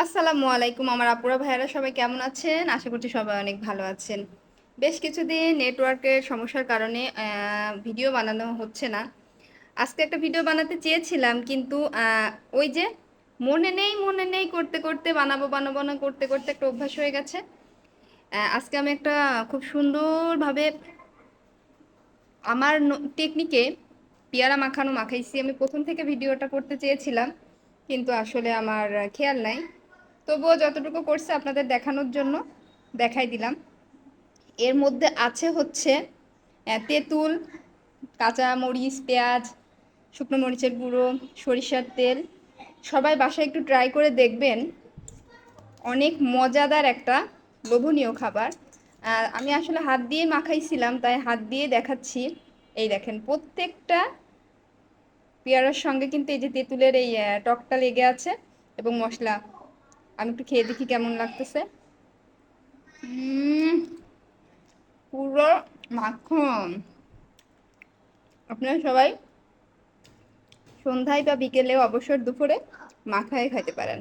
আসসালামু আলাইকুম আমার আপুরা ভাইয়ারা সবাই কেমন আছেন? আশা করছি সবাই অনেক ভালো আছেন। বেশ কিছুদিন নেটওয়ার্কের সমস্যার কারণে ভিডিও বানানো হচ্ছে না। আজকে একটা ভিডিও বানাতে চেয়েছিলাম কিন্তু ওই যে মনে নেই করতে করতে বানাবো বানাবো না করতে করতে একটা অভ্যাস হয়ে গেছে। আজকে আমি একটা খুব সুন্দরভাবে আমার টেকনিকে পেয়ারা মাখানো মাখাইছি। আমি প্রথম থেকে ভিডিওটা করতে চেয়েছিলাম কিন্তু আসলে আমার খেয়াল নাই। তবুও যতটুকু করছে আপনাদের দেখানোর জন্য দেখাই দিলাম। এর মধ্যে আছে হচ্ছে তেঁতুল, কাঁচা মরিচ, পেঁয়াজ, শুকনো মরিচের গুঁড়ো, সরিষার তেল। সবাই বাসায় একটু ট্রাই করে দেখবেন, অনেক মজাদার একটা লোভনীয় খাবার। আমি আসলে হাত দিয়ে মাখাইছিলাম তাই হাত দিয়ে দেখাচ্ছি। এই দেখেন প্রত্যেকটা পেয়ারার সঙ্গে কিন্তু এই যে তেঁতুলের এই টকটা লেগে আছে এবং মশলা। আমি একটু খেয়ে দেখি কেমন লাগতেছে। উম, পুরো মাখন। আপনারা সবাই সন্ধ্যায় বা বিকেলে অবসর দুপুরে মাখায় খাইতে পারেন।